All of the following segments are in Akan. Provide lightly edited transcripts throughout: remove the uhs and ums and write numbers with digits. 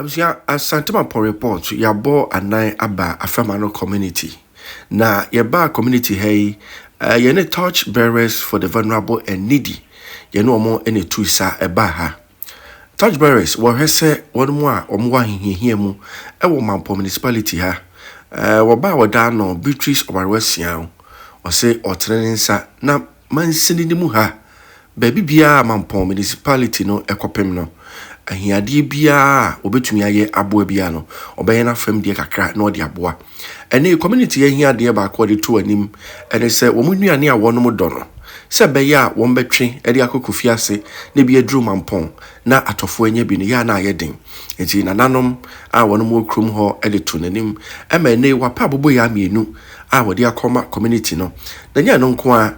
Abusia Asante Mampong report yabo anan aba Aframano community. Na yaba community hey yene touch bearers for the vulnerable and needy. Yene omo ene tuisa eba ha. Touch bearers wo hese won mu a omo wa hihia mu ewo Mampong municipality ha. Woba woda no Beatrice Owarewa Siaw. Ose otrenensa na mansini ni mu ha. Baby bia Mampong municipality no ekopem no. Ahiade bia obetumi aye aboa bia no obeye na fam de kakra na ode aboa ene community ahiade ba ko de to anim ene se wo munuane a wonom do no se beye a won betwe ede akokofie ase na bi aduru Mampong na atofo anya bi ne ya na aye den enti nananom a wonom okrum ho ede to nanim ema ene wapa Aboboyaa mienu a wode akoma community no na nya no nko a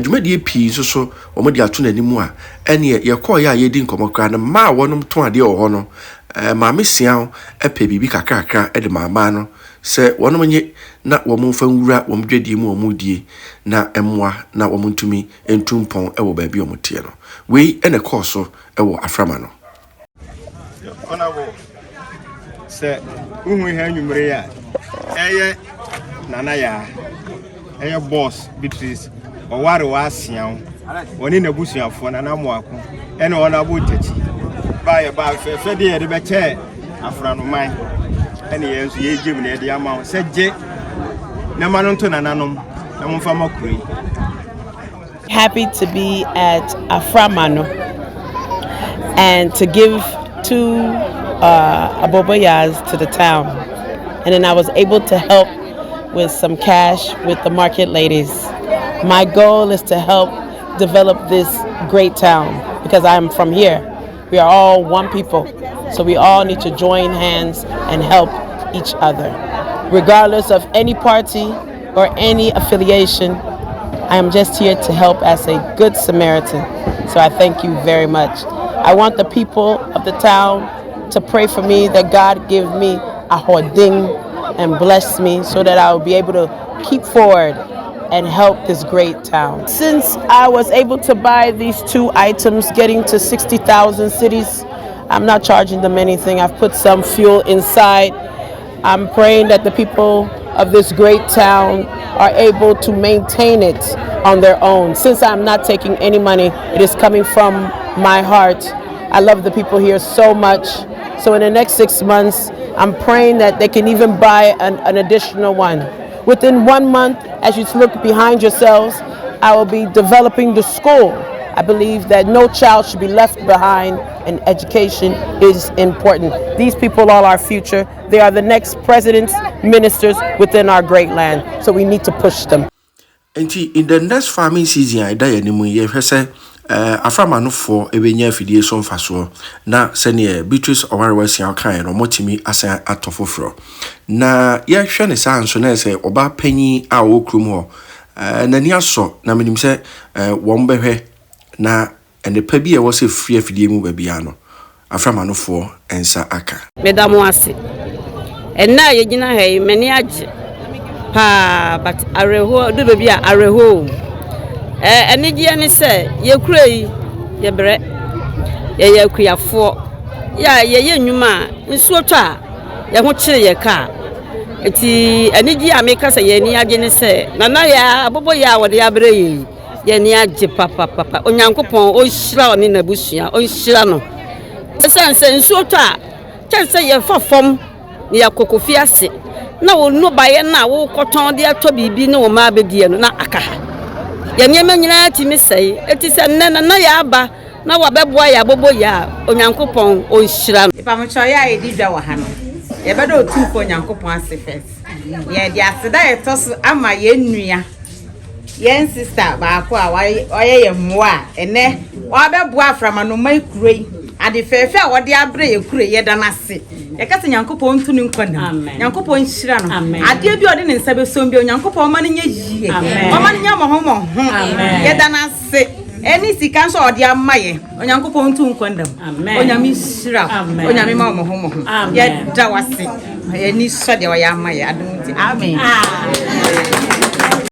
dwumadi pi so omodi ato nanimu a ene ye call ya ye di nkomokra na ma wonom to ade o ho no ma mesia epe bibi kakrakra ede mama no se wonom nye na wom fa nwura wom dwadi mu omudie na emwa na wom ntumi entumpon ewo baabi omotie no we ene course ewo Aframano onabo se uhu ihe anwumre ya eye nana ya eye B.O.S Beatrice Owarewa Siaw woni na busuafo na namoako ene wona abotachi ba fe de ye be che Aframano man ene ye nso ye gem na ye de ama se je na manonto nananom na momfa makuri. Happy to be at Aframano and to give 2 Aboboyaas to the town, and then I was able to help with some cash with the market ladies. My goal is to help develop this great town because I'm from here. We are all one people, so we all need to join hands and help each other. Regardless of any party or any affiliation, I am just here to help as a good Samaritan. So I thank you very much. I want the people of the town to pray for me that God give me a hoarding and bless me so that I will be able to keep forward and help this great town. Since I was able to buy these 2 items, getting to 60,000 cities, I'm not charging them anything. I've put some fuel inside. I'm praying that the people of this great town are able to maintain it on their own. Since I'm not taking any money, it is coming from my heart. I love the people here so much. So in the next 6 months, I'm praying that they can even buy an additional one. Within 1 month, as you look behind yourselves, I will be developing the school. I believe that no child should be left behind, and education is important. These people are our future. They are the next presidents, ministers within our great land. So we need to push them. And in the next farming season, I die anymore. You say, Aframano for a venue affiliation faso. Na senior Beatrice Owarewa Siaw kind or motimi asa atofofro. Na ye shane sa ansone se oba penny a okrum ho. Na ni aso na menim se won behwe na ene pa bi e wo se free afidie mu babia no. Aframano for ensa aka. Medamo ase. Enna ye gina he meni age. Pa but areho do baby areho. Enigi ani se ye kura yi ye bre ye kuyafo ya ye nnwuma nsuo to a ye ho kire ye ka eti enigi ameka se ye ni age ni se nana ya Aboboyaa wode ya bre ye ni age papa onyankopon o hira oni na busua o hira no se nsuo to a kyense ye fofom ni yakokofie ase na wo no baye na wo koton de ato bibi ne wo ma bedie no na aka ya nyema nyina timi sei eti se na ya aba na wabeboa ya Aboboyaa onyankopon o nhira ipamocho ya edidwa wa ha no ye bedo otumfo onyankopon ase first ye di aseda ye toso ama ye nnua ye sister ba ko a oye ye mmoa ene wabeboa Aframano mai kurei ade fefe a wode abre ye kure ye danase ye kase nyankopon ntuni nkwana nyankopon nhira no ade bi ode ne nsa be som bi nyankopon ma ne nya yie o ma ne nya mo ye danase eni sika nso ode amaye onyankopon ntu nkwandam onyame nhira onyame ma mo ye dawase eni so de wa ya amaye adum ti amen